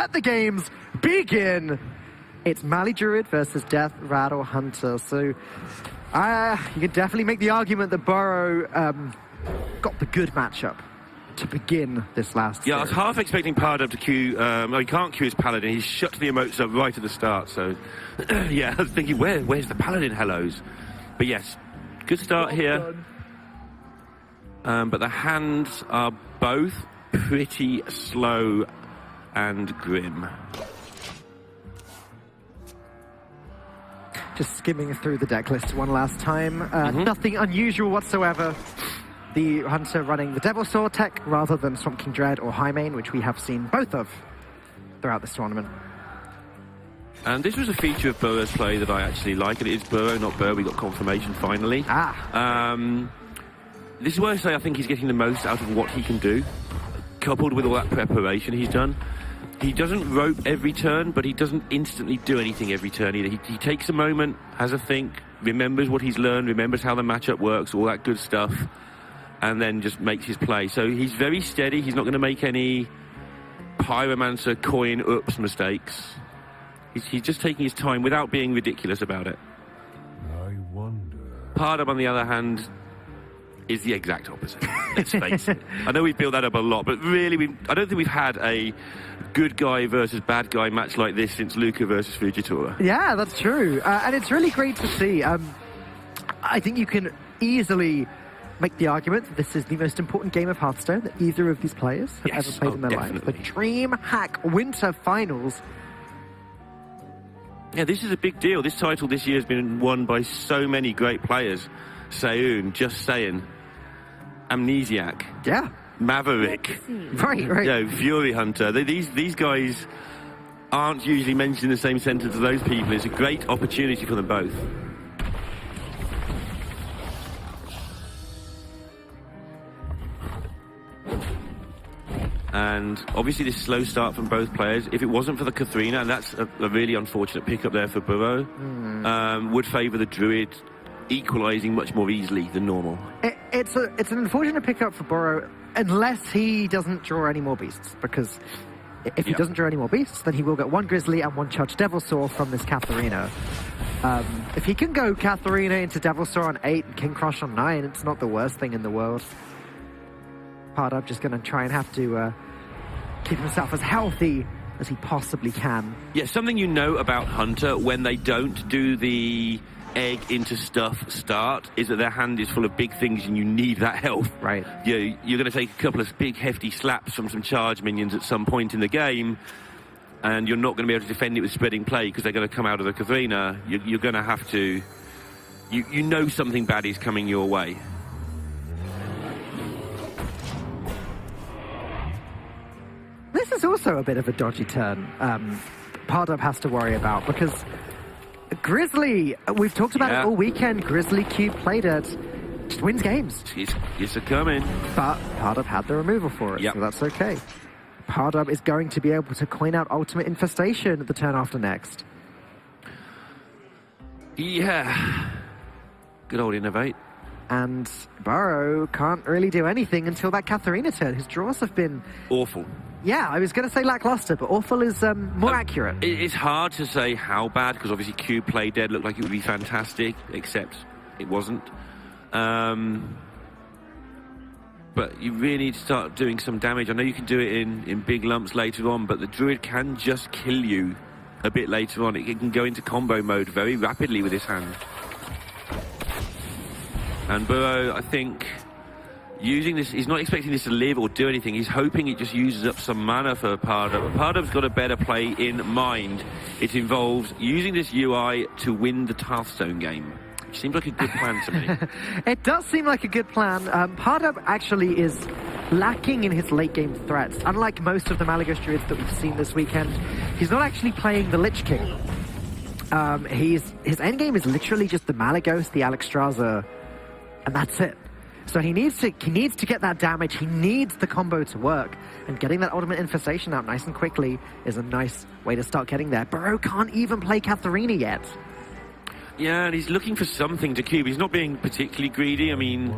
let the games begin. It's Mali Druid versus Death Rattle Hunter. So you can definitely make the argument that Burro got the good matchup to begin this last Yeah, series. I was half expecting Pardub to queue. No, he can't queue his Paladin. He's shut the emotes up right at the start. So, yeah, I was thinking, where's the Paladin hellos? But yes, good start here. But the hands are both pretty slow and grim. Just skimming through the deck list one last time. Nothing unusual whatsoever. The Hunter running the Devil Sword tech rather than Swamp King Dread or Highmane, which we have seen both of throughout this tournament. And this was a feature of Burro's play that I actually like. It is Burro, not Burr. We got confirmation finally. This is where I say I think he's getting the most out of what he can do, coupled with all that preparation he's done. He doesn't rope every turn, but he doesn't instantly do anything every turn either. He takes a moment, has a think, remembers what he's learned, remembers how the matchup works, all that good stuff, and then just makes his play. So he's very steady. He's not going to make any Pyromancer coin ups mistakes. He's just taking his time without being ridiculous about it. I wonder. Pardub, on the other hand, is the exact opposite. Let's face it. I know we've built that up a lot, but really, I don't think we've had a good guy versus bad guy match like this since Luca versus Fujitora. Yeah, that's true. And it's really great to see. I think you can easily make the argument that this is the most important game of Hearthstone that either of these players have ever played in their life. The Dreamhack Winter Finals. Yeah, this is a big deal. This title this year has been won by so many great players. Sayun, Just Saying, Amnesiac, yeah, Maverick, right. You know, Fury Hunter. These guys aren't usually mentioned in the same sentence as those people. It's a great opportunity for them both. And obviously this slow start from both players, if it wasn't for the Katharina, and that's a really unfortunate pickup there for Burro, would favour the Druid equalising much more easily than normal. It's an unfortunate pickup for Burro unless he doesn't draw any more beasts, because if he doesn't draw any more beasts, then he will get one Grizzly and one Charged Devilsaur from this Katharina. If he can go Katharina into Devilsaur on 8 and King Crush on 9, it's not the worst thing in the world. Pardub just going to try and have to keep himself as healthy as he possibly can. Yeah, something you know about Hunter when they don't do the egg into stuff start is that their hand is full of big things and you need that health. Right. You're going to take a couple of big hefty slaps from some charge minions at some point in the game, and you're not going to be able to defend it with spreading play because they're going to come out of the Katharina. You're going to have to... You know something bad is coming your way. This is also a bit of a dodgy turn Pardub has to worry about, because Grizzly, we've talked about it all weekend, Grizzly Cube playdead just wins games. It's a coming. But Pardub had the removal for it, so that's okay. Pardub is going to be able to coin out Ultimate Infestation at the turn after next. Yeah. Good old Innovate. And Burro can't really do anything until that Katharina turn. His draws have been... awful. Yeah, I was going to say lackluster, but awful is more accurate. It's hard to say how bad, because obviously Cube Play Dead looked like it would be fantastic, except it wasn't. But you really need to start doing some damage. I know you can do it in big lumps later on, but the Druid can just kill you a bit later on. It can go into combo mode very rapidly with his hand. And Burro, I think, using this, he's not expecting this to live or do anything. He's hoping it just uses up some mana for Pardub. Pardub's got a better play in mind. It involves using this UI to win the Hearthstone game. Which seems like a good plan to me. It does seem like a good plan. Pardub actually is lacking in his late game threats. Unlike most of the Malygos Druids that we've seen this weekend, he's not actually playing the Lich King. His endgame is literally just the Malygos, the Alexstrasza, and that's it. So he needs to get that damage. He needs the combo to work, and getting that Ultimate Infestation out nice and quickly is a nice way to start getting there. Burro can't even play Katharina yet. Yeah, and he's looking for something to cube. He's not being particularly greedy. I mean,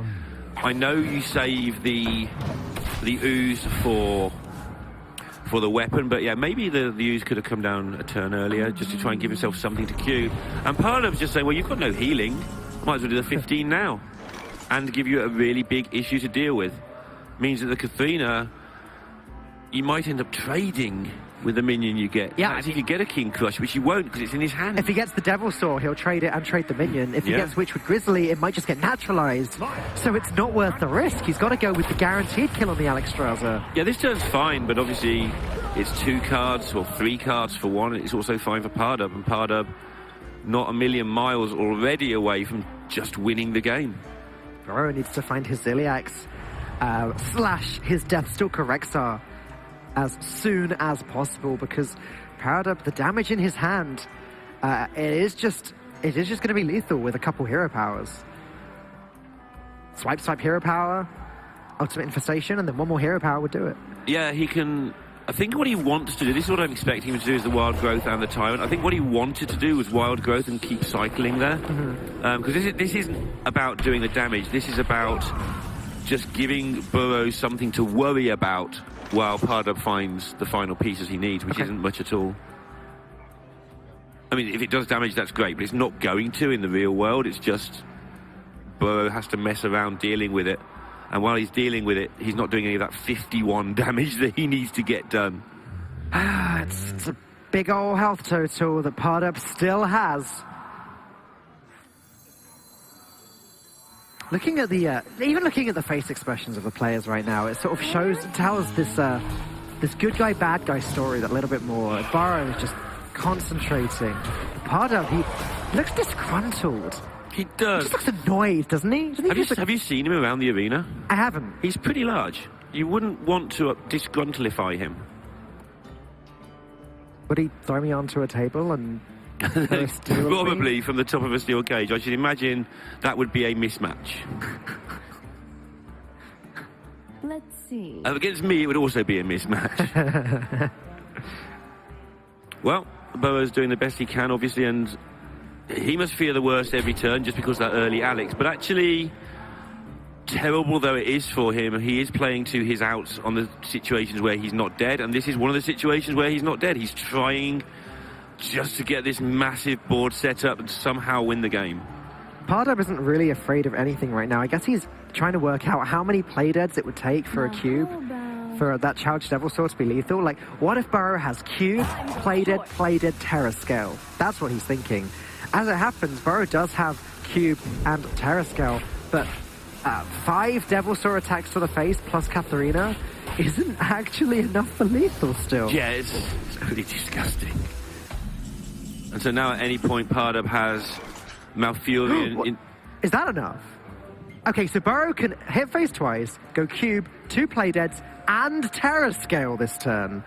I know you save the ooze for for the weapon. But yeah, maybe the use could have come down a turn earlier just to try and give himself something to queue. And Pardub's just saying, well, you've got no healing. Might as well do the 15 now and give you a really big issue to deal with. Means that the Katharina, you might end up trading with the minion you get. Yeah. As if you get a King Crush, which you won't because it's in his hand. If he gets the Devil Saw, he'll trade it and trade the minion. If he gets Witch with Grizzly, it might just get naturalized. So it's not worth the risk. He's got to go with the guaranteed kill on the Alexstrasza. Yeah, this turn's fine, but obviously it's 2 cards or 3 cards for one. It's also fine for Pardub, and Pardub not a million miles already away from just winning the game. Burro needs to find his Ziliax slash his Deathstalker Rexar as soon as possible, because Pardub, the damage in his hand, it is just going to be lethal with a couple hero powers. Swipe hero power, ultimate infestation, and then one more hero power would do it. Yeah, he can. I think what he wants to do, this is what I'm expecting him to do, is the Wild Growth and the Tyrant. I think what he wanted to do was Wild Growth and keep cycling there. Because this isn't about doing the damage, this is about just giving Burro something to worry about while Pardub finds the final pieces he needs, which isn't much at all. I mean, if it does damage, that's great, but it's not going to in the real world. It's just Burro has to mess around dealing with it. And while he's dealing with it, he's not doing any of that 51 damage that he needs to get done. It's a big old health total that Pardub still has. Looking at the, even looking at the face expressions of the players right now, it sort of tells this good guy, bad guy story that a little bit more. Burro is just concentrating. Pardub, he looks disgruntled. He does. He just looks annoyed, doesn't he? Have you seen him around the arena? I haven't. He's pretty large. You wouldn't want to disgruntlify him. Would he throw me onto a table and... Probably from the top of a steel cage. I should imagine that would be a mismatch. Let's see. Against me, it would also be a mismatch. Well, Burro's doing the best he can, obviously, and he must fear the worst every turn just because of that early Alex. But actually, terrible though it is for him, he is playing to his outs on the situations where he's not dead, and this is one of the situations where he's not dead. He's trying just to get this massive board set up and somehow win the game. Pardub isn't really afraid of anything right now. I guess he's trying to work out how many playdeads it would take for a cube for that Charged Devil Sword to be lethal. Like, what if Burro has cube, playdead, Terra Scale? That's what he's thinking. As it happens, Burro does have cube and Terra Scale, but 5 Devil Sword attacks to the face plus Katharina isn't actually enough for lethal still. Yeah, it's pretty disgusting. And so now at any point, Pardub has Malfurion. Is that enough? Okay, so Burro can hit face twice, go cube, 2 playdeads, and Terra Scale this turn.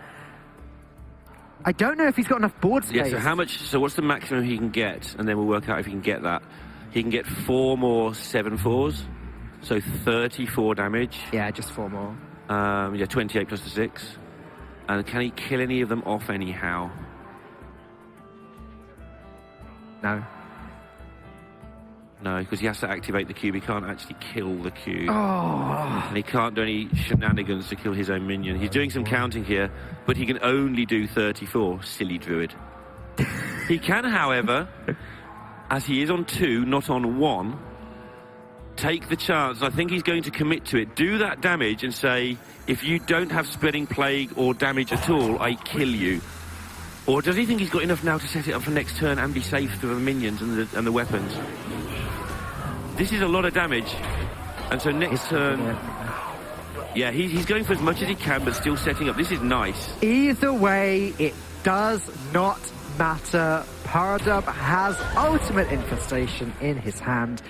I don't know if he's got enough board space. Yeah, so how much? So what's the maximum he can get? And then we'll work out if he can get that. He can get 4 more 7/4s, so 34 damage. Yeah, just 4 more. Yeah, 28 plus the 6. And can he kill any of them off anyhow? No. No, because he has to activate the cube. He can't actually kill the cube. Oh. And he can't do any shenanigans to kill his own minion. He's doing some counting here, but he can only do 34. Silly druid. He can, however, as he is on 2, not on 1, take the chance. I think he's going to commit to it. Do that damage and say, if you don't have Spreading Plague or damage at all, I kill you. Or does he think he's got enough now to set it up for next turn and be safe for the minions and the weapons? This is a lot of damage. And so next turn... Yeah, he's going for as much as he can, but still setting up. This is nice. Either way, it does not matter. Pardub has ultimate infestation in his hand.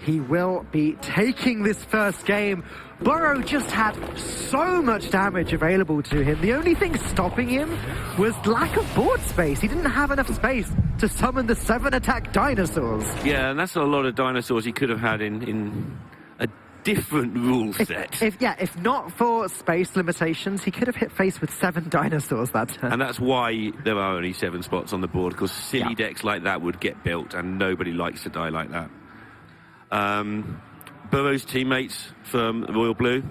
He will be taking this first game. Burro just had so much damage available to him. The only thing stopping him was lack of board space. He didn't have enough space to summon the 7-attack dinosaurs. Yeah, and that's a lot of dinosaurs he could have had in a different rule set. If not for space limitations, he could have hit face with 7 dinosaurs that turn. And that's why there are only 7 spots on the board, because silly decks like that would get built, and nobody likes to die like that. Burro's teammates from Royal Blue,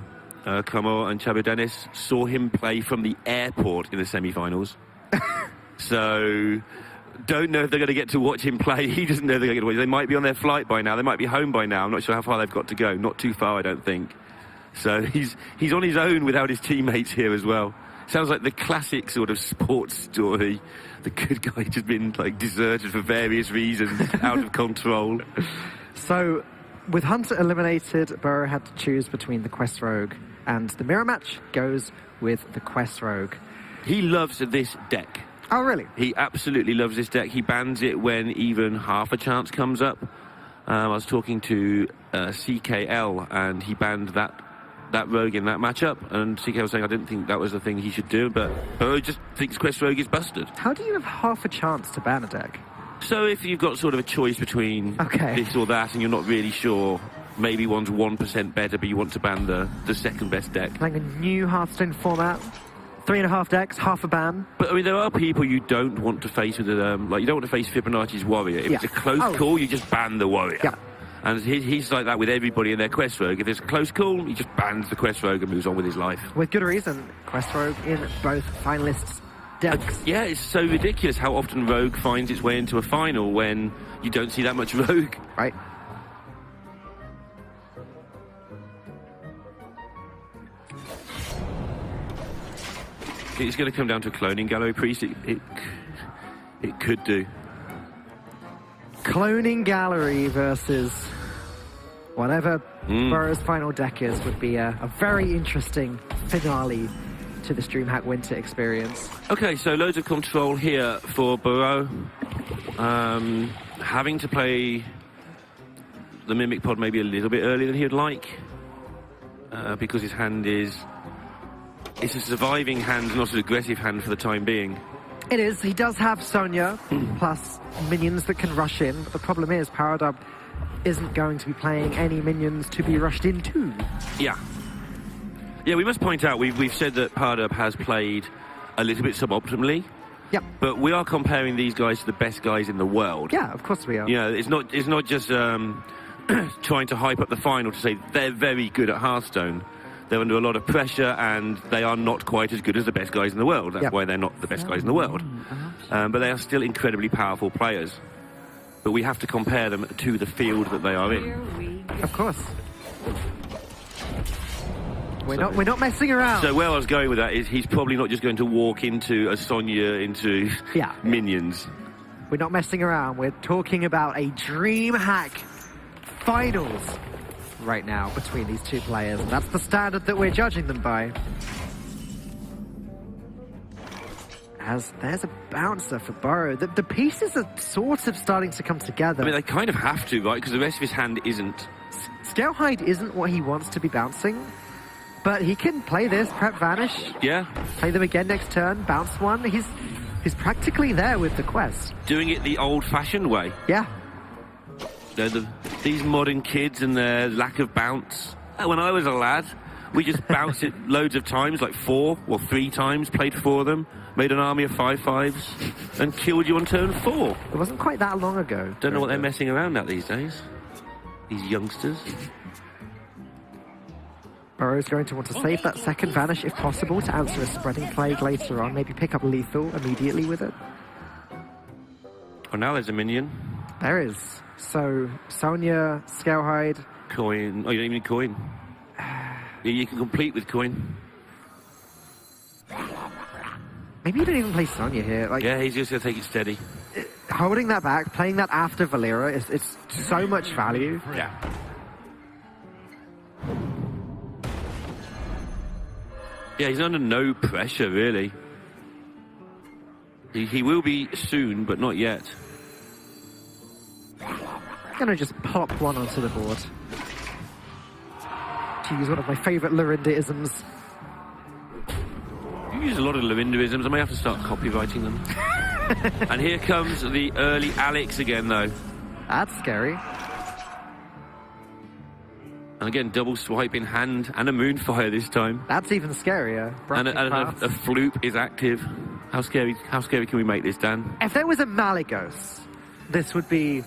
Kamal and Chabo Dennis, saw him play from the airport in the semi-finals. So, don't know if they're going to get to watch him play. He doesn't know if they're going to get to watch. They might be on their flight by now. They might be home by now. I'm not sure how far they've got to go. Not too far, I don't think. So he's on his own without his teammates here as well. Sounds like the classic sort of sports story. The good guy just been deserted for various reasons, out of control. So, with Hunter eliminated, Burro had to choose between the Quest Rogue, and the mirror match goes with the Quest Rogue. He loves this deck. Oh, really? He absolutely loves this deck. He bans it when even half a chance comes up. I was talking to CKL, and he banned that Rogue in that matchup, and CK was saying I didn't think that was the thing he should do, but Burro just thinks Quest Rogue is busted. How do you have half a chance to ban a deck? So if you've got sort of a choice between this or that, and you're not really sure, maybe one's 1% better, but you want to ban the second best deck. Like a new Hearthstone format, 3.5 decks, half a ban. But I mean, there are people you don't want to face with you don't want to face Fibonacci's Warrior. If it's a close call, you just ban the Warrior. Yeah. And he's like that with everybody in their Quest Rogue. If there's a close call, he just bans the Quest Rogue and moves on with his life. With good reason. Quest Rogue in both finalists' decks. Yeah, it's so ridiculous how often Rogue finds its way into a final when you don't see that much Rogue. Right. It's going to come down to a cloning gallery priest. It could do. Cloning gallery versus whatever Burro's final deck is would be a very interesting finale to this Dreamhack Winter experience. Okay, so loads of control here for Burro. Having to play the Mimic Pod maybe a little bit earlier than he would like, because his hand it's a surviving hand, not an aggressive hand for the time being. It is. He does have Sonya, plus minions that can rush in. But the problem is, Pardub isn't going to be playing any minions to be rushed into. Yeah. Yeah, we must point out, we've said that Pardub has played a little bit suboptimally. Yep. But we are comparing these guys to the best guys in the world. Yeah, of course we are. You know, it's not just trying to hype up the final to say they're very good at Hearthstone. They're under a lot of pressure, and they are not quite as good as the best guys in the world. That's why they're not the best guys in the world. But they are still incredibly powerful players. But we have to compare them to the field that they are in. Of course. We're not messing around. So where I was going with that is he's probably not just going to walk into a Sonya into minions. We're not messing around. We're talking about a Dreamhack finals right now between these two players, and that's the standard that we're judging them by. As there's a bouncer for Burro. The pieces are sort of starting to come together. I mean, they kind of have to, right? Because the rest of his hand isn't. Scalehide isn't what he wants to be bouncing, but he can play this, prep vanish. Yeah. Play them again next turn, bounce one. He's practically there with the quest. Doing it the old-fashioned way. Yeah. These modern kids and their lack of bounce. When I was a lad, we just bounced it loads of times, like 3 times, played 4 of them, made an army of 5/5s, and killed you on turn 4. It wasn't quite that long ago. Don't know what they're messing around at these days. These youngsters. Burro's going to want to save that second vanish if possible to answer a spreading plague later on. Maybe pick up lethal immediately with it. Oh, now there's a minion. There is. So, Sonya, Scalehide. Coin. Oh, you don't even need coin. Yeah, you can complete with coin. Maybe you don't even play Sonya here. Yeah, he's just going to take it steady. Holding that back, playing that after Valera, it's so much value. Yeah. Yeah, he's under no pressure, really. He will be soon, but not yet. Gonna just plop one onto the board. To use one of my favourite Lorinda-isms. You use a lot of Lorinda-isms. I may have to start copywriting them. And here comes the early Alex again, though. That's scary. And again, double swipe in hand and a Moonfire this time. That's even scarier. And a Floop is active. How scary can we make this, Dan? If there was a Malygos, this would be...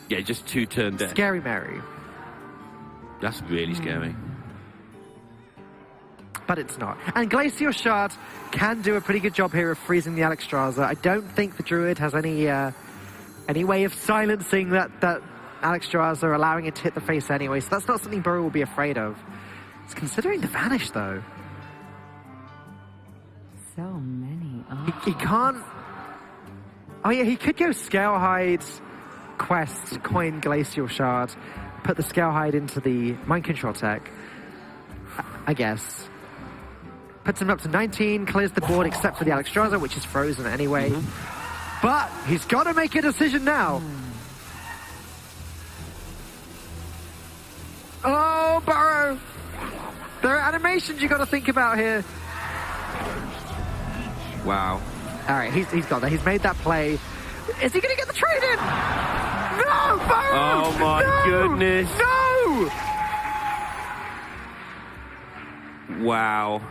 Yeah, just 2-turn death. Scary Mary. That's really scary. but it's not. And Glacial Shard can do a pretty good job here of freezing the Alexstrasza. I don't think the Druid has any way of silencing that Alexstrasza, allowing it to hit the face anyway, so that's not something Burro will be afraid of. He's considering the Vanish, though. So many He can't... Oh yeah, he could go Scalehide, Quest, coin Glacial Shard, put the Scalehide into the Mind Control tech, I guess. Puts him up to 19, clears the board except for the Alexstrasza, which is frozen anyway. But he's got to make a decision now. Oh, Burro! There are animations you got to think about here. Wow. All right, he's got that. He's made that play. Is he going to get the trade in? No, Burro! Oh my goodness. No! Wow.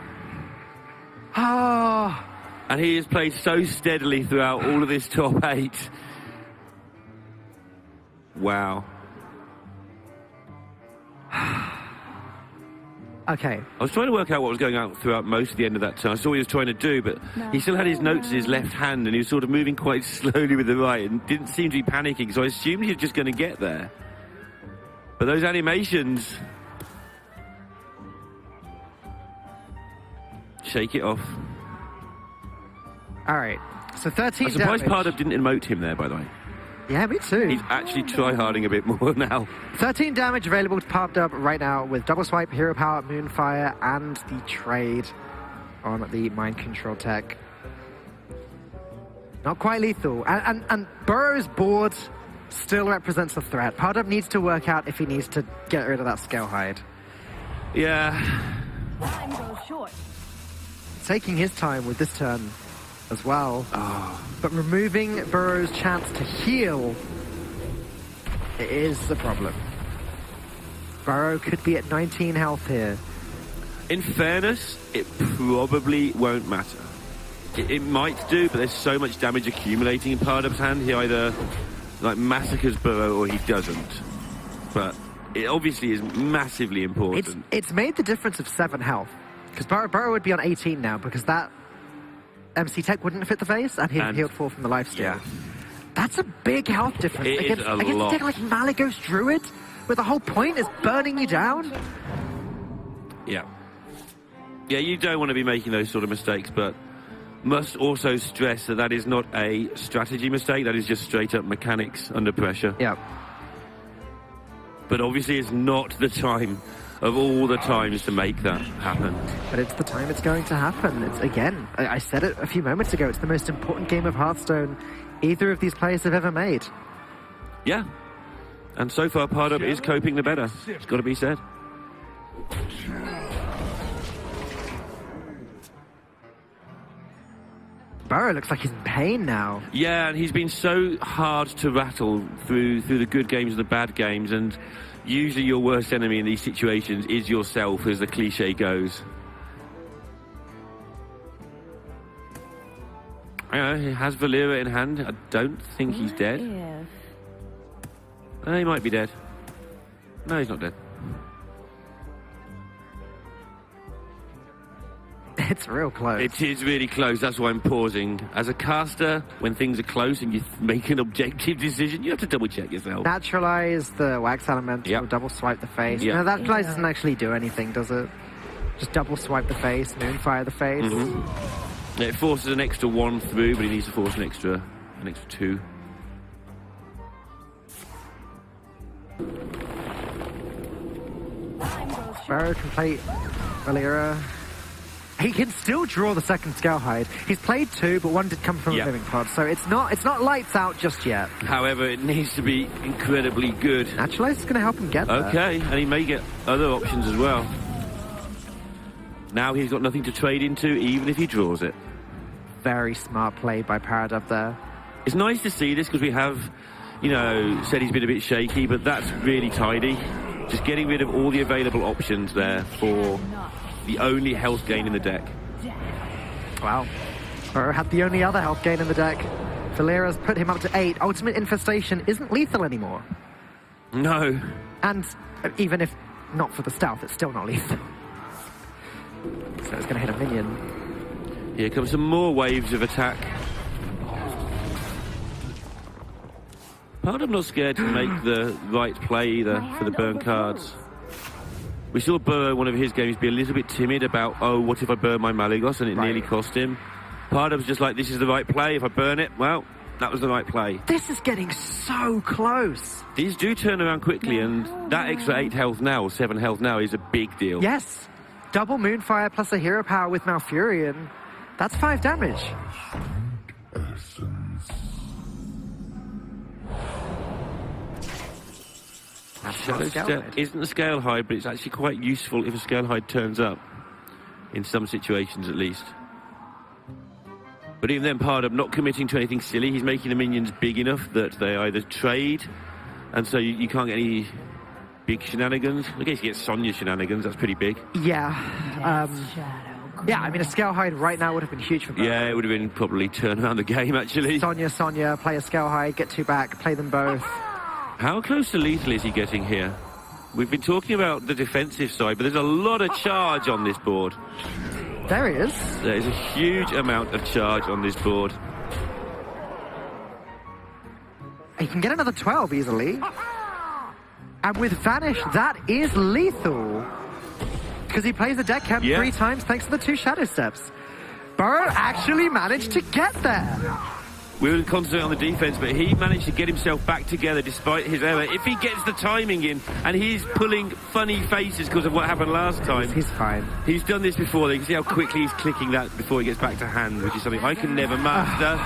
Oh. And he has played so steadily throughout all of this top 8. Wow. Okay. I was trying to work out what was going on throughout most of the end of that turn. I saw what he was trying to do, but he still had his notes in his left hand, and he was sort of moving quite slowly with the right and didn't seem to be panicking, so I assumed he was just going to get there. But those animations... Shake it off. All right. So 13 I'm surprised damage. Pardub didn't emote him there, by the way. Yeah, me too. He's actually try-harding a bit more now. 13 damage available to Pardub right now with Double Swipe, Hero Power, Moonfire, and the trade on the Mind Control tech. Not quite lethal. And Burro's board still represents a threat. Pardub needs to work out if he needs to get rid of that Scalehide. Yeah. Time goes short. Taking his time with this turn as well. But removing Burro's chance to heal is the problem. Burro could be at 19 health here. In fairness, it probably won't matter. It might do, but there's so much damage accumulating in Pardub's hand, he either like massacres Burro or he doesn't. But it obviously is massively important. It's made the difference of 7 health. Because Burro would be on 18 now, because that MC Tech wouldn't fit the face, and he'd healed 4 from the lifesteal. Yeah. That's a big health difference. It against is a against lot. a deck like Malygos Druid, where the whole point is burning you down. Yeah. Yeah, you don't want to be making those sort of mistakes, but must also stress that that is not a strategy mistake, that is just straight up mechanics under pressure. Yeah. But obviously it's not the time of all the times to make that happen. But it's the time it's going to happen. It's, again, I said it a few moments ago, it's the most important game of Hearthstone either of these players have ever made. Yeah. And so far, Pardub is coping the better. It's got to be said. Burro looks like he's in pain now. Yeah, and he's been so hard to rattle through the good games and the bad games, and usually your worst enemy in these situations is yourself, as the cliche goes. He has Valera in hand. I don't think he's dead. He might be dead. No, he's not dead. It's real close. It is really close. That's why I'm pausing. As a caster, when things are close and you make an objective decision, you have to double check yourself. Naturalize the Wax Elemental, double swipe the face. Yep. No, that doesn't actually do anything, does it? Just double swipe the face, Moonfire the face. Mm-hmm. It forces an extra 1 through, but he needs to force an extra 2. Burro can play Valera. He can still draw the second Scalehide. He's played 2, but 1 did come from a living pod, so it's not lights out just yet. However, it needs to be incredibly good. Naturalize is going to help him get there. Okay, and he may get other options as well. Now he's got nothing to trade into, even if he draws it. Very smart play by Pardub there. It's nice to see this because we have, said he's been a bit shaky, but that's really tidy. Just getting rid of all the available options there for the only health gain in the deck. Wow. Burro had the only other health gain in the deck. Valera's put him up to 8. Ultimate Infestation isn't lethal anymore. No. And even if not for the stealth, it's still not lethal. So it's going to hit a minion. Here comes some more waves of attack. Pardub not scared to make the right play either for the burn cards. We saw Burro, one of his games, be a little bit timid about, oh, what if I burn my Malygos, and it nearly cost him. Pardub's just like, this is the right play. If I burn it, well, that was the right play. This is getting so close. These do turn around quickly, and that extra 8 health now, or 7 health now, is a big deal. Yes. Double Moonfire plus a hero power with Malfurion. That's 5 damage. Shadow Step isn't a Scale Hide, but it's actually quite useful if a Scale Hide turns up. In some situations, at least. But even then, Pardub not committing to anything silly. He's making the minions big enough that they either trade, and so you can't get any big shenanigans. I guess you get Sonya shenanigans. That's pretty big. Yeah. Yeah, I mean, a Scale Hide right now would have been huge for Burro. Yeah, it would have been probably turn around the game, actually. Sonya, play a Scale Hide, get 2 back, play them both. How close to lethal is he getting here? We've been talking about the defensive side, but there's a lot of charge on this board. There he is. There is a huge amount of charge on this board. He can get another 12 easily. And with Vanish, that is lethal. Because he plays the deck camp 3 times thanks to the 2 Shadow Steps. Burro actually managed to get there. We were concentrating on the defense, but he managed to get himself back together despite his error. If he gets the timing in, and he's pulling funny faces because of what happened last time. He's fine. He's done this before. You can see how quickly he's clicking that before he gets back to hand, which is something I can never master.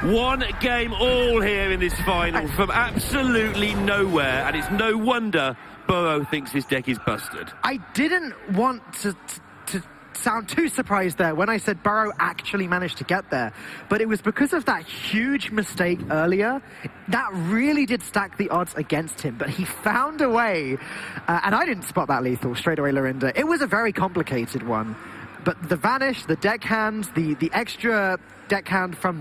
1 game all here in this final from absolutely nowhere, and it's no wonder Burro thinks his deck is busted. I didn't want to sound too surprised there when I said Burro actually managed to get there, but it was because of that huge mistake earlier that really did stack the odds against him. But he found a way, and I didn't spot that lethal straight away, Lorinda. It was a very complicated one, but the Vanish, the deckhand, the extra deckhand from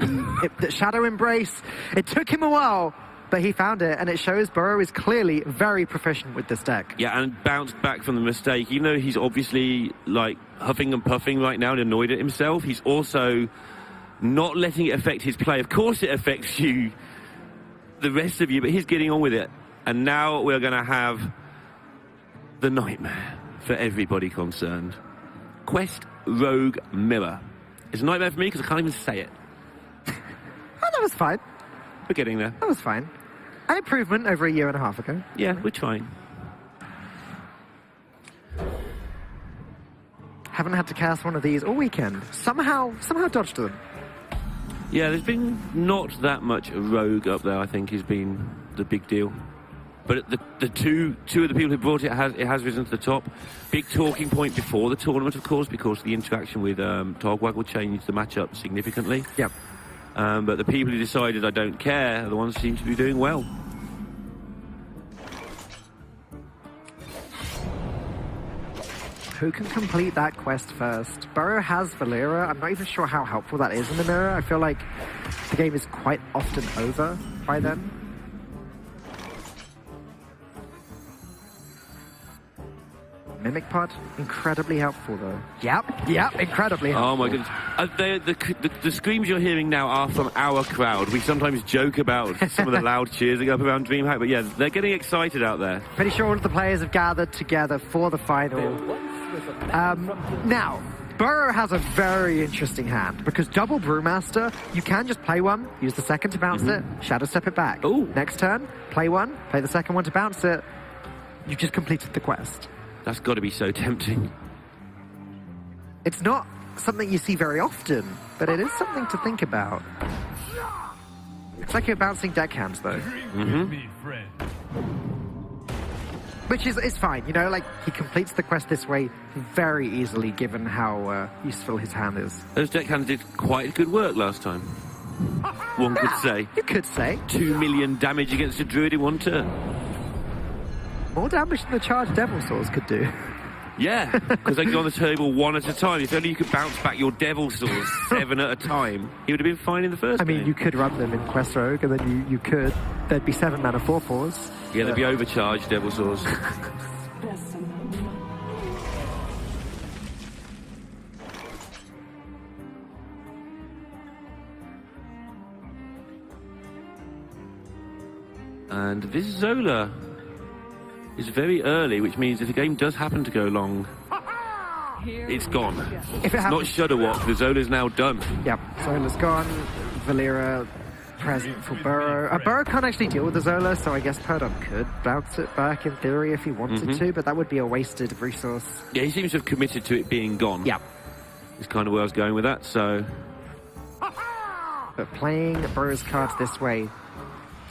the Shadow Embrace, it took him a while, but he found it, and it shows Burro is clearly very proficient with this deck. Yeah, and bounced back from the mistake. Even though he's obviously, like, huffing and puffing right now and annoyed at himself, he's also not letting it affect his play. Of course it affects you, the rest of you, but he's getting on with it. And now we're going to have the nightmare for everybody concerned. Quest Rogue Mirror. It's a nightmare for me because I can't even say it. Oh, that was fine. We're getting there. That was fine. An improvement over a year and a half ago. Yeah, we're trying. Haven't had to cast one of these all weekend. Somehow dodged them. Yeah, there's been not that much rogue up there, I think, has been the big deal. But the two of the people who brought it has risen to the top. Big talking point before the tournament, of course, because the interaction with Togwaggle changed the matchup significantly. Yep. But the people who decided I don't care are the ones who seem to be doing well. Who can complete that quest first? Burro has Valera. I'm not even sure how helpful that is in the mirror. I feel like the game is quite often over by then. Mimic Pod, incredibly helpful though. Yep, incredibly helpful. Oh my goodness. The screams you're hearing now are from our crowd. We sometimes joke about some of the loud cheers that go up around Dreamhack, but yeah, they're getting excited out there. Pretty sure all of the players have gathered together for the final. Now, Burro has a very interesting hand, because double Brewmaster, you can just play one, use the second to bounce it, Shadow Step it back. Ooh. Next turn, play one, play the second one to bounce it. You've just completed the quest. That's got to be so tempting. It's not something you see very often, but it is something to think about. It's like you're bouncing deckhands, though. Which is fine, you know, like, he completes the quest this way very easily, given how useful his hand is. Those deckhands did quite good work last time. One could say. You could say. 2 million damage against a druid in 1 turn. More damage than the charged Devil Swords could do. Yeah, because they go on the table 1 at a time. If only you could bounce back your Devil Swords 7 at a time, he would have been fine in the first game. You could run them in Quest Rogue, and then you could. There'd be 7 mana 4/4s. Yeah, they'd be overcharged Devil Swords. And this Zola is very early, which means if the game does happen to go long, it's gone. If it It's not happens, Shudder Walk, the Zola's now done. yep, Zola's gone. Valera present for Burro. Burro can't actually deal with the Zola, so I guess Pardub could bounce it back in theory if he wanted to, but that would be a wasted resource. Yeah, he seems to have committed to it being gone. Yep. Is kind of where I was going with that, so... But playing Burro's cards this way,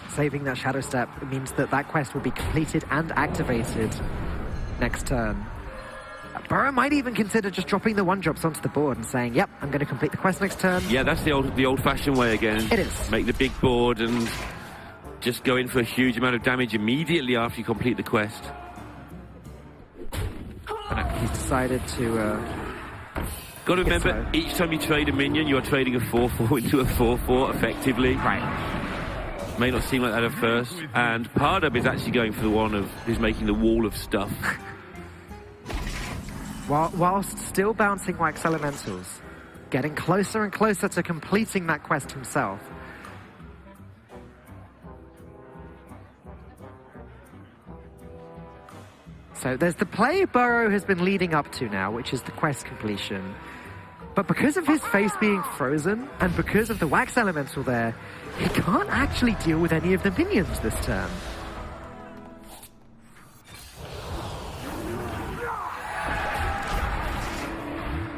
saving that Shadow Step, means that that quest will be completed and activated next turn. Burro might even consider just dropping the 1-drops onto the board and saying, yep, I'm going to complete the quest next turn. Yeah, that's the old-fashioned way again. It is. Make the big board and just go in for a huge amount of damage immediately after you complete the quest. He's decided to... Got to remember, so. each time you trade a minion, you are trading a 4/4 into a 4/4 effectively. Right. May not seem like that at first. And Pardub is actually going for the one of who's making the wall of stuff. Whilst still bouncing Wax Elementals, getting closer and closer to completing that quest himself. So there's the play Burro has been leading up to now, which is the quest completion. But because of his face being frozen, and because of the Wax Elemental there, he can't actually deal with any of the minions this turn.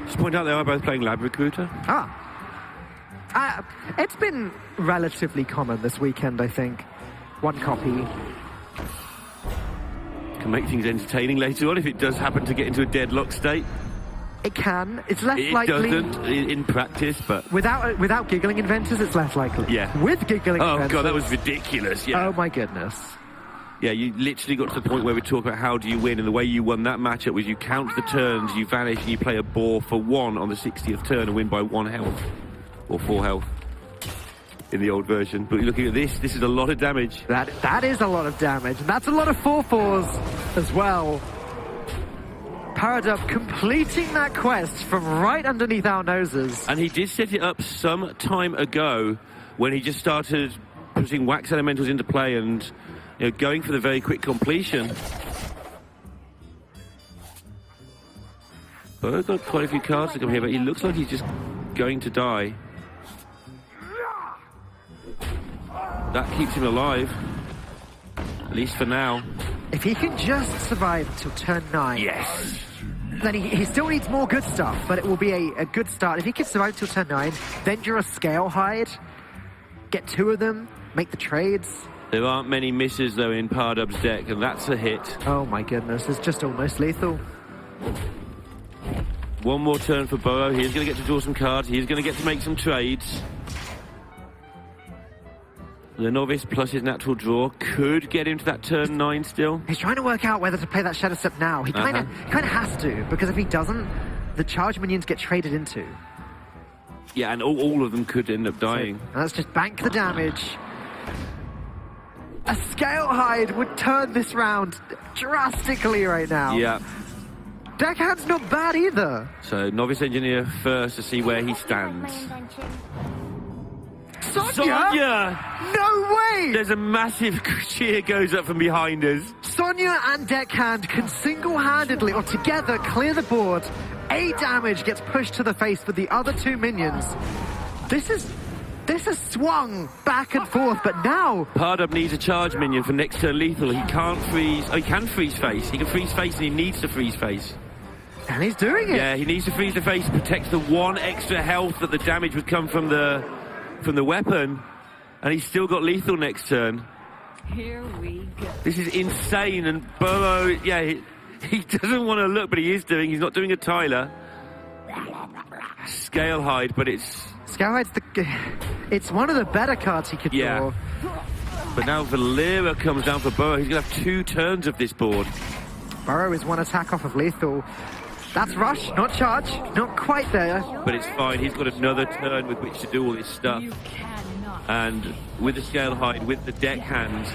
Just point out they are both playing Lab Recruiter. It's been relatively common this weekend, I think. One copy. Can make things entertaining later on if it does happen to get into a deadlock state. It can. It's less It likely. doesn't in practice, but... Without giggling inventors, it's less likely. Yeah. With giggling Oh, inventors... God, that was ridiculous, yeah. Oh, my goodness. Yeah, you literally got to the point where we talk about how do you win, and the way you won that matchup was you count the turns, you vanish, and you play a boar for 1 on the 60th turn and win by 1 health. Or 4 health. In the old version. But looking at this is a lot of damage. That is a lot of damage. And that's a lot of 4/4s as well. Pardub completing that quest from right underneath our noses. And he did set it up some time ago when he just started putting Wax Elementals into play and going for the very quick completion. But I've got quite a few cards to come here, but he looks like he's just going to die. That keeps him alive. At least for now. If he can just survive till turn 9. Yes. Then he still needs more good stuff, but it will be a good start. If he can survive till turn 9, then you're a Scale Hide. Get 2 of them, make the trades. There aren't many misses, though, in Pardub's deck, and that's a hit. Oh my goodness, it's just almost lethal. One more turn for Burro. He's going to get to draw some cards. He's going to get to make some trades. The Novice plus his natural draw could get him to that turn 9 still. He's trying to work out whether to play that Shadow Step now. He kind of has to, because if he doesn't, the charge minions get traded into. Yeah, and all of them could end up dying. So, let's just bank the damage. A Scale Hide would turn this round drastically right now. Yeah. Deckhand's not bad either. So Novice Engineer first to see where he stands. Sonya! No way! There's a massive cheer goes up from behind us. Sonya and Deckhand can single-handedly or together clear the board. 8 damage gets pushed to the face for the other 2 minions. This has swung back and forth, but now... Pardub needs a charge minion for next turn lethal. He can't freeze... Oh, he can freeze face. He can freeze face and he needs to freeze face. And he's doing it. Yeah, he needs to freeze the face to protect the 1 extra health that the damage would come from the weapon. And he's still got lethal next turn. Here we go. This is insane. And Burro, yeah, he doesn't want to look, but he is doing. He's not doing a Tyler. Scale Hide, but it's... Scale Hide's it's one of the better cards he could draw. But now Valera comes down for Burro. He's going to have 2 turns of this board. Burro is 1 attack off of lethal. That's rush, not charge. Not quite there. But it's fine. He's got another turn with which to do all this stuff. You cannot. And with the Scale Hide, with the deck hands,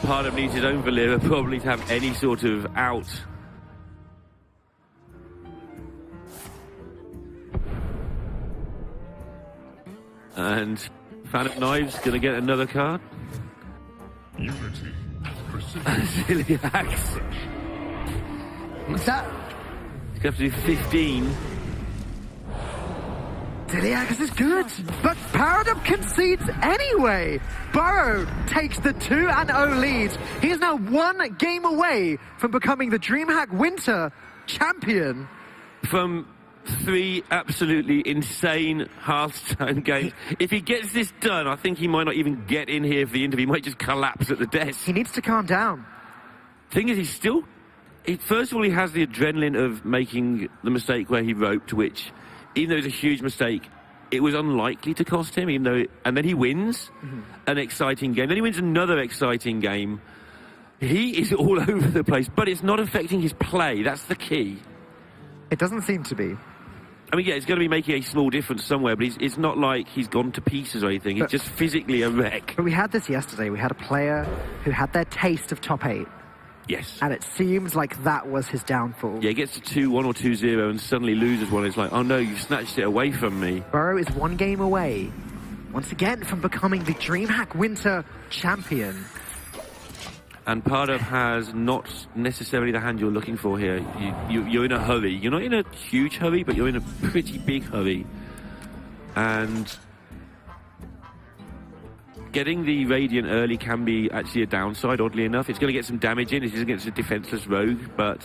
Pardub needs his own Valera probably to have any sort of out. And Fan of Knives going to get another card. Unity. Precision. Silly hacks. Is that... He's going to have to do 15. Diliax is good, but Pardub concedes anyway. Burro takes the 2-0 lead. He is now 1 game away from becoming the Dreamhack Winter champion. From 3 absolutely insane Hearthstone games. If he gets this done, I think he might not even get in here for the interview. He might just collapse at the desk. He needs to calm down. Thing is, first of all, he has the adrenaline of making the mistake where he roped, which, even though it was a huge mistake, it was unlikely to cost him, and then he wins an exciting game. Then he wins another exciting game. He is all over the place, but it's not affecting his play. That's the key. It doesn't seem to be. I mean, yeah, it's going to be making a small difference somewhere, but it's not like he's gone to pieces or anything. He's just physically a wreck. But we had this yesterday. We had a player who had their taste of top 8. Yes. And it seems like that was his downfall. Yeah, he gets to 2-1 or 2-0 and suddenly loses one. It's like, oh no, you've snatched it away from me. Burro is 1 game away, once again, from becoming the Dreamhack Winter champion. And Pardub has not necessarily the hand you're looking for here. You're in a hurry. You're not in a huge hurry, but you're in a pretty big hurry. And getting the Radiant early can be actually a downside, oddly enough. It's going to get some damage in. It is against a defenseless rogue, but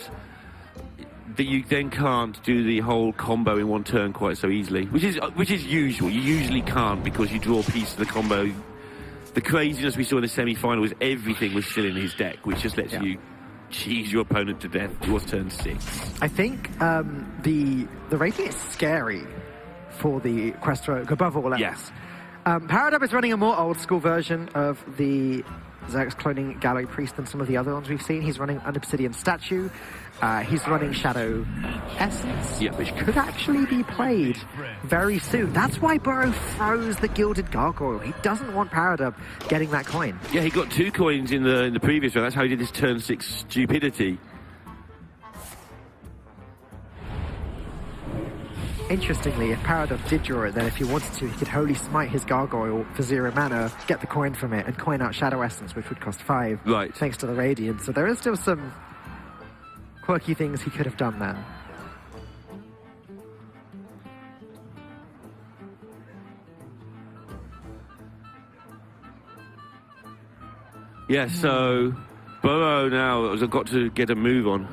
you then can't do the whole combo in 1 turn quite so easily, which is usual. You usually can't because you draw a piece of the combo. The craziness we saw in the semi-final was everything was still in his deck, which just lets you cheese your opponent to death towards turn 6. I think the rating is scary for the Quest Rogue above all else. Yes. Pardub is running a more old-school version of the Xerx cloning Galloy Priest than some of the other ones we've seen. He's running an Obsidian Statue. He's running Shadow Essence, which could actually be played very soon. That's why Burro throws the Gilded Gargoyle. He doesn't want Pardub getting that coin. Yeah, he got 2 coins in the previous round. That's how he did his turn 6 stupidity. Interestingly, if Pardub did draw it, then if he wanted to, he could Holy Smite his Gargoyle for 0 mana, get the coin from it, and coin out Shadow Essence, which would cost 5, right, thanks to the Radiant. So there is still some quirky things he could have done then. Yeah, so Burro now has got to get a move on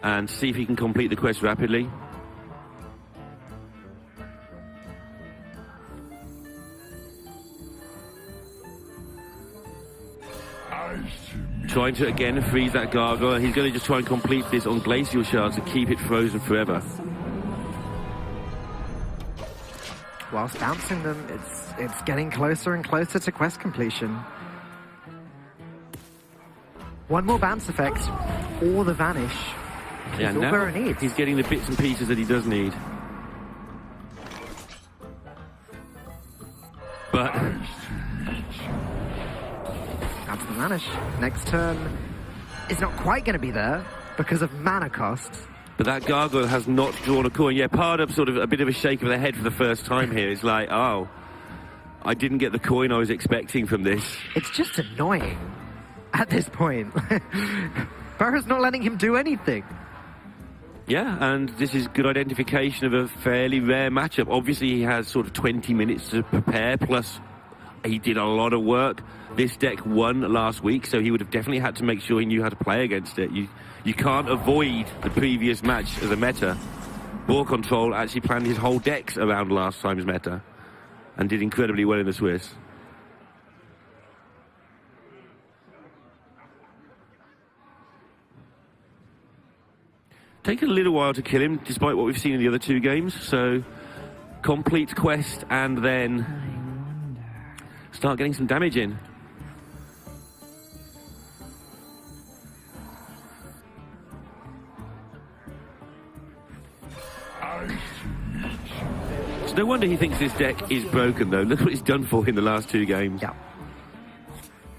and see if he can complete the quest rapidly. Trying to again freeze that gargoyle. He's going to just try and complete this on glacial shards to keep it frozen forever. Whilst bouncing them, it's getting closer and closer to quest completion. One more bounce effect, or the vanish. Yeah, all now Burro needs. He's getting the bits and pieces that he does need. But that's the vanish. Next turn is not quite going to be there because of mana cost. But that gargoyle has not drawn a coin. Yeah, Pardub sort of a bit of a shake of the head for the first time here. It's like, oh, I didn't get the coin I was expecting from this. It's just annoying at this point. Burro's not letting him do anything. Yeah, and this is good identification of a fairly rare matchup. Obviously, he has sort of 20 minutes to prepare, plus he did a lot of work. This deck won last week, so he would have definitely had to make sure he knew how to play against it. You can't avoid the previous match as a meta. Ball Control actually planned his whole decks around last time's meta and did incredibly well in the Swiss. Taken a little while to kill him, despite what we've seen in the other 2 games. So, complete quest and then start getting some damage in. It's no wonder he thinks this deck is broken, though. Look what he's done for in the last 2 games. Yeah.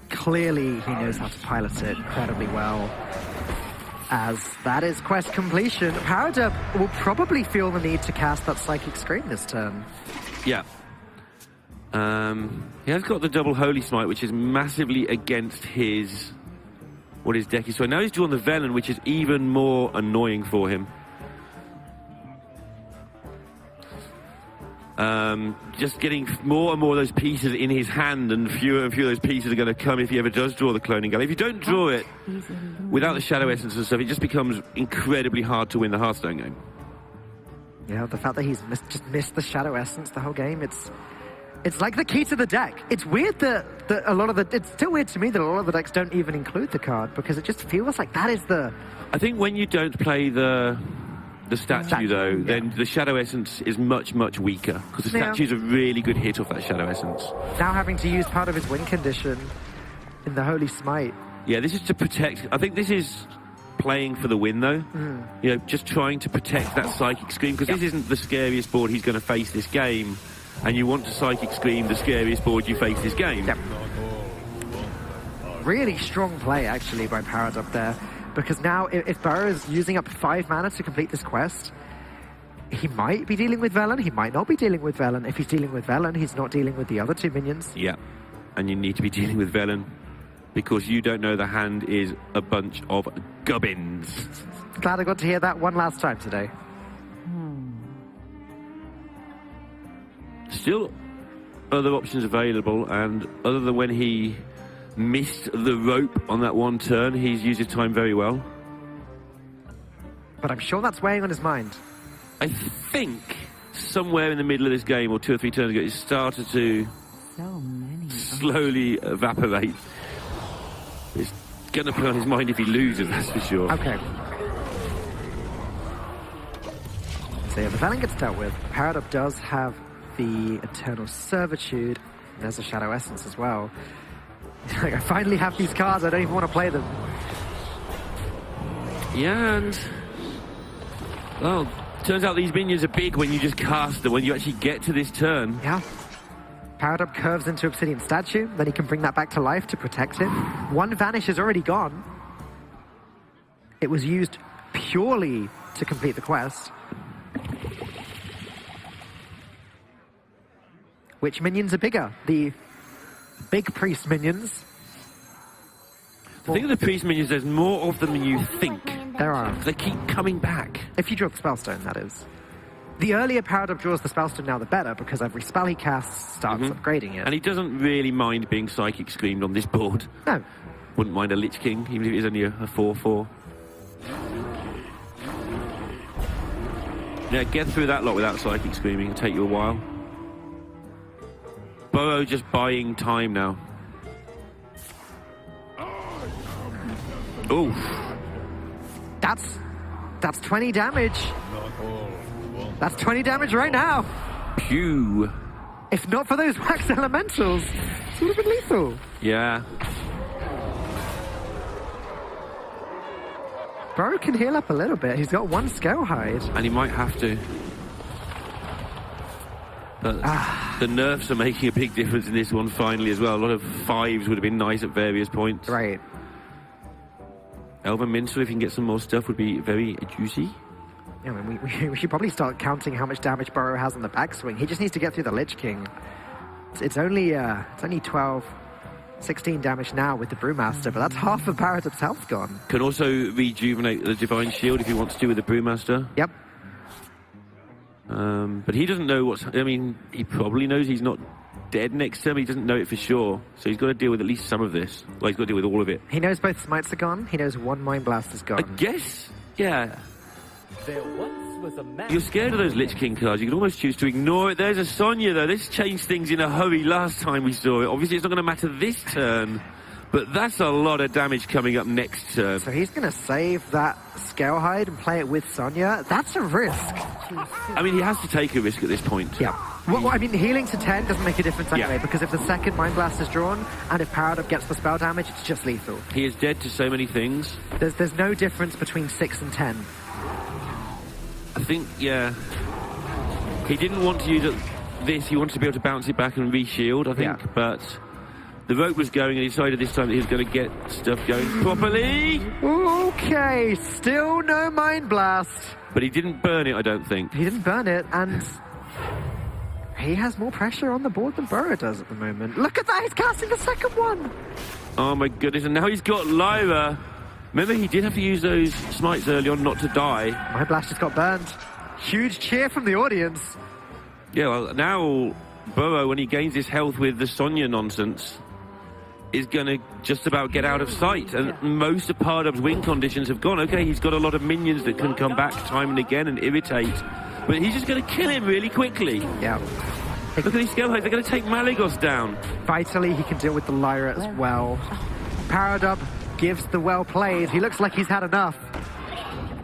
Clearly, he knows how to pilot it incredibly well. As that is quest completion, Pardub will probably feel the need to cast that Psychic Scream this turn. Yeah. He has got the double Holy Smite, which is massively against his deck is. So now he's drawn the Velen, which is even more annoying for him. Just getting more and more of those pieces in his hand, and fewer of those pieces are going to come if he ever does draw the Cloning Galley. If you don't draw it without the Shadow Essence and stuff, it just becomes incredibly hard to win the Hearthstone game. Yeah, the fact that he's just missed the Shadow Essence the whole game, it's like the key to the deck. It's weird that a lot of it's still weird to me that a lot of the decks don't even include the card, because it just feels like that is the... I think when you don't play the statue, though, then the Shadow Essence is much, much weaker, because the statue's a really good hit off that Shadow Essence. Now having to use part of his win condition in the Holy Smite. Yeah, this is to protect... I think this is playing for the win, though. You know, just trying to protect that Psychic Scream, because this isn't the scariest board he's going to face this game, and you want to Psychic Scream the scariest board you face this game. Yep. Really strong play, actually, by Pardub there. Because now, if Burro is using up 5 mana to complete this quest, he might be dealing with Velen, he might not be dealing with Velen. If he's dealing with Velen, he's not dealing with the other 2 minions. Yeah, and you need to be dealing with Velen, because you don't know the hand is a bunch of gubbins. Glad I got to hear that one last time today. Still other options available, and other than when he missed the rope on that one turn, he's used his time very well. But I'm sure that's weighing on his mind. I think somewhere in the middle of this game, or 2 or 3 turns ago, it started to slowly evaporate. It's going to put on his mind if he loses, that's for sure. Okay. So yeah, the Velen gets dealt with. Pardub does have the Eternal Servitude. There's a Shadow Essence as well. Like, I finally have these cards, I don't even want to play them. Yeah, and... well, turns out these minions are big when you just cast them, when you actually get to this turn. Yeah. Pardub curves into Obsidian Statue, then he can bring that back to life to protect him. 1 Vanish is already gone. It was used purely to complete the quest. Which minions are bigger? The big priest minions? The thing with the priest minions, there's more of them than you think. There are. They keep coming back. If you draw the Spellstone, that is. The earlier Pardub draws the Spellstone, now the better, because every spell he casts starts upgrading it. And he doesn't really mind being Psychic Screamed on this board. No. Wouldn't mind a Lich King, even if it is only a 4/4. Yeah, get through that lot without Psychic Screaming. It'll take you a while. Burro just buying time now. Oof. That's 20 damage. That's 20 damage right now. Pew. If not for those wax elementals, it would have been lethal. Yeah. Burro can heal up a little bit. He's got 1 Scale Hide. And he might have to. But the nerfs are making a big difference in this one finally as well. A lot of 5s would have been nice at various points. Right. Elven Minstrel, if you can get some more stuff, would be very juicy. Yeah, I mean, we should probably start counting how much damage Burro has on the backswing. He just needs to get through the Lich King. It's only 12, 16 damage now with the Brewmaster, but that's half of Pardub's health gone. Can also rejuvenate the Divine Shield if he wants to with the Brewmaster. Yep. But he doesn't know what's... I mean, he probably knows he's not dead next turn, but he doesn't know it for sure. So he's got to deal with at least some of this. Well, he's got to deal with all of it. He knows both Smites are gone. He knows 1 Mind Blast is gone. I guess, yeah. There once was a man. You're scared of those Lich King cards. You can almost choose to ignore it. There's a Sonya, though. This changed things in a hurry last time we saw it. Obviously, it's not going to matter this turn, but that's a lot of damage coming up next turn. So he's going to save that Scale Hide and play it with Sonya. That's a risk. I mean, he has to take a risk at this point. Yeah. Well, I mean, healing to 10 doesn't make a difference anyway, because if the second Mind Blast is drawn, and if Pardub gets the spell damage, it's just lethal. He is dead to so many things. There's no difference between 6 and 10. I think, yeah. He didn't want to use this. He wanted to be able to bounce it back and re-shield, I think. Yeah. But The rope was going, and he decided this time that he was going to get stuff going properly. Okay, still no Mind Blast. But he didn't burn it, I don't think. He didn't burn it, and he has more pressure on the board than Burro does at the moment. Look at that, he's casting the second one. Oh my goodness, and now he's got Lyra. Remember, he did have to use those smites early on not to die. Mind Blast just got burned. Huge cheer from the audience. Yeah, well, now Burro, when he gains his health with the Sonya nonsense, is going to just about get out of sight. And most of Pardub's win conditions have gone. Okay, he's got a lot of minions that can come back time and again and irritate. But he's just going to kill him really quickly. Yeah. Look at these Scaleheads. They're going to take Malygos down. Vitally, he can deal with the Lyra as well. Pardub gives the well played. He looks like he's had enough.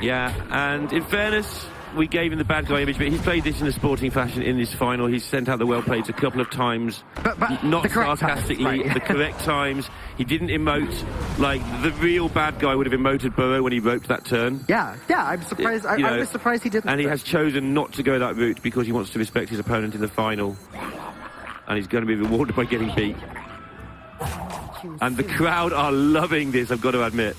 Yeah, and in fairness, we gave him the bad guy image, but he's played this in a sporting fashion in this final. He's sent out the well plays a couple of times, but not sarcastically, times, right. the correct times. He didn't emote like the real bad guy would have emoted Burro when he roped that turn. Yeah, I'm surprised. I was surprised he didn't. And he has chosen not to go that route because he wants to respect his opponent in the final. And he's going to be rewarded by getting beat. And the crowd are loving this, I've got to admit.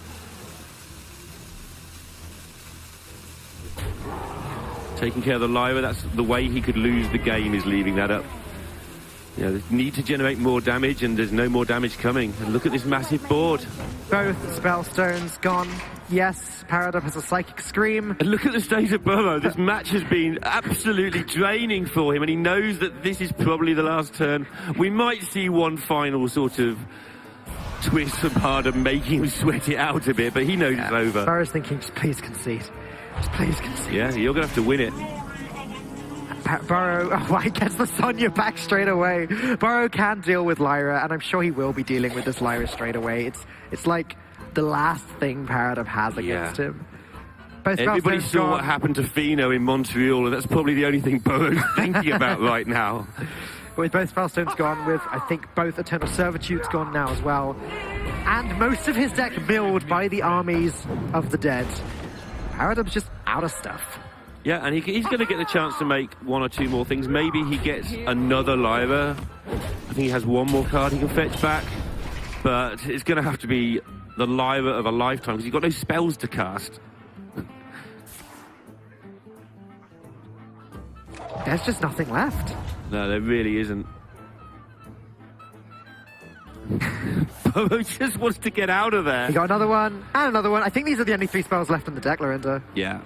Taking care of the Lyra, that's the way he could lose the game, is leaving that up. You know, they need to generate more damage, and there's no more damage coming. And look at this massive board. Both Spellstones gone. Yes, Pardub has a Psychic Scream. And look at the state of Burro. This match has been absolutely draining for him, and he knows that this is probably the last turn. We might see one final sort of twist from Pardub, making him sweat it out a bit, but he knows it's over. Burro's thinking, just please concede. Just please concede. Yeah, you're going to have to win it. Burro, he gets the Sonya back straight away. Burro can deal with Lyra, and I'm sure he will be dealing with this Lyra straight away. It's like the last thing Pardub has against him. Both Everybody saw what happened to Fino in Montreal, and that's probably the only thing Burro's thinking about right now. With both Spellstones gone, with, I think, both Eternal Servitudes gone now as well. And most of his deck milled by the armies of the dead. Pardub's just out of stuff. Yeah, and he's going to get the chance to make one or two more things. Maybe he gets another Lyra. I think he has one more card he can fetch back. But it's going to have to be the Lyra of a lifetime, because he's got no spells to cast. There's just nothing left. No, there really isn't. Burro just wants to get out of there. He got another one, and another one. I think these are the only 3 spells left in the deck, Lorinda. Yeah.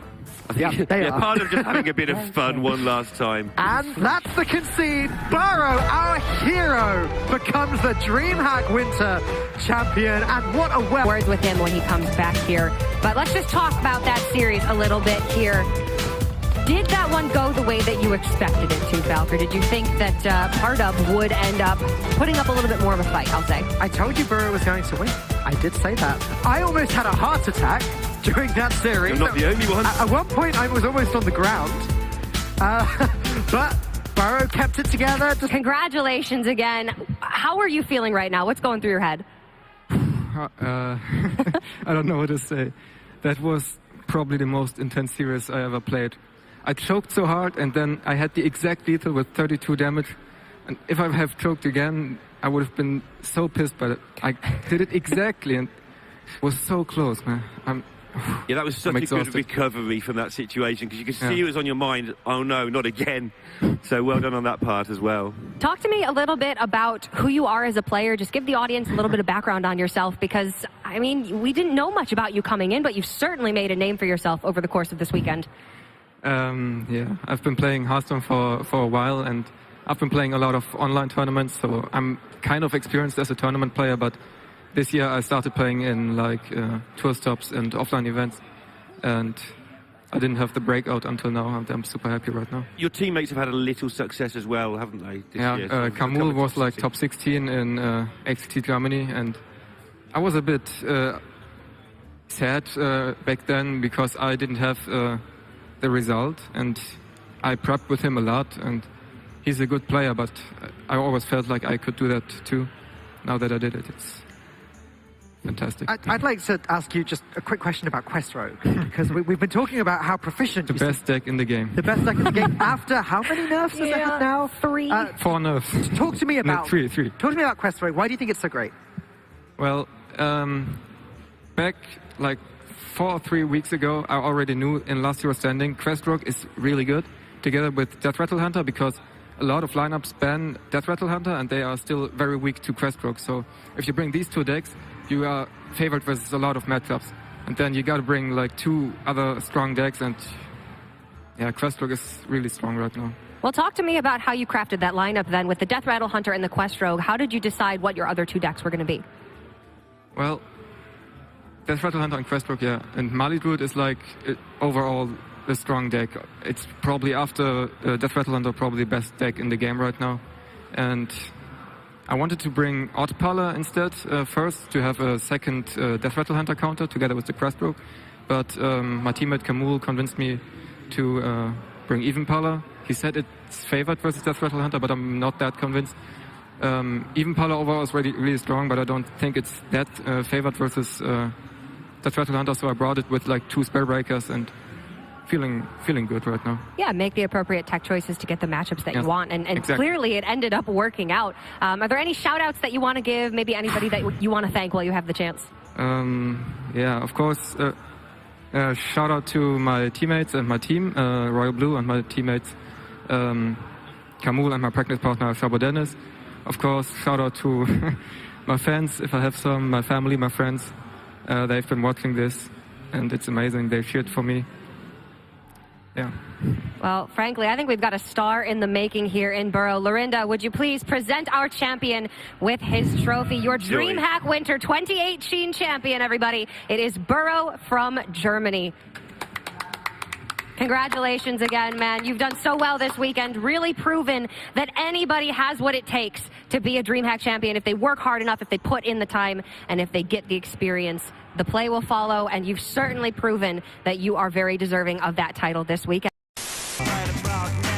I think they are. Part of just having a bit of fun one last time. And that's the concede. Burro, our hero, becomes the Dreamhack Winter Champion. And what a words with him when he comes back here. But let's just talk about that series a little bit here. Did that one go the way that you expected it to, Valkyr? Did you think that Pardub would end up putting up a little bit more of a fight, I'll say? I told you Burro was going to win. I did say that. I almost had a heart attack during that series. You're not the only one. At one point, I was almost on the ground. But Burro kept it together. Congratulations again. How are you feeling right now? What's going through your head? I don't know what to say. That was probably the most intense series I ever played. I choked so hard, and then I had the exact lethal with 32 damage. And if I have choked again, I would have been so pissed, but I did it exactly, and it was so close, man. Yeah, that was such a good recovery from that situation, because you could see it was on your mind. Oh no, not again. So well done on that part as well. Talk to me a little bit about who you are as a player. Just give the audience a little bit of background on yourself, because, I mean, we didn't know much about you coming in, but you've certainly made a name for yourself over the course of this weekend. Yeah, I've been playing Hearthstone for a while, and I've been playing a lot of online tournaments, so I'm kind of experienced as a tournament player, but this year I started playing in like tour stops and offline events, and I didn't have the breakout until now, and I'm super happy right now. Your teammates have had a little success as well, haven't they, this year? Yeah, Kamul was like top 16 in HCT Germany, and I was a bit sad back then because I didn't have the result, and I prepped with him a lot, and he's a good player, but I always felt like I could do that too. Now that I did it, it's fantastic. I'd like to ask you just a quick question about Questro, because we've been talking about how proficient The best deck in the game. the best deck in the game after how many nerfs has it had now? 3. 4 nerfs. Talk to me about Three. Talk to me about Questro. Why do you think it's so great? Well, back like 4 or 3 weeks ago, I already knew in last year's standing, Questrock is really good together with Death Rattle Hunter, because a lot of lineups ban Death Rattle Hunter and they are still very weak to Questrock. So if you bring these 2 decks, you are favored versus a lot of matchups. And then you gotta bring like 2 other strong decks, and yeah, Questrock is really strong right now. Well, talk to me about how you crafted that lineup then with the Death Rattle Hunter and the Questrogue. How did you decide what your other 2 decks were going to be? Well, Death Rattle Hunter and Questrock, yeah. And Mali Druid is like overall a strong deck. It's probably after Death Rattle Hunter, probably the best deck in the game right now. And I wanted to bring Autopala instead first to have a second Death Rattle Hunter counter together with the Questrock. But my teammate Kamul convinced me to bring Evenpala. He said it's favored versus Death Rattle Hunter, but I'm not that convinced. Evenpala overall is really strong, but I don't think it's that favored versus Death Rattle Hunter, so I brought it with like 2 Spell Breakers and feeling good right now. Yeah, make the appropriate tech choices to get the matchups that you want, and exactly. Clearly it ended up working out. Are there any shout-outs that you want to give, maybe anybody that you want to thank while you have the chance? Yeah, of course. Shout out to my teammates and my team, Royal Blue, and my teammates Kamul and my practice partner Shabo Dennis. Of course, shout out to my fans, if I have some, my family, my friends. They've been watching this, and it's amazing. They cheered for me. Yeah. Well, frankly, I think we've got a star in the making here in Burro. Lorinda, would you please present our champion with his trophy, your Dreamhack Winter 2018 champion, everybody. It is Burro from Germany. Congratulations again, man. You've done so well this weekend, really proven that anybody has what it takes to be a Dreamhack champion if they work hard enough, if they put in the time, and if they get the experience. The play will follow, and you've certainly proven that you are very deserving of that title this weekend. Right about now.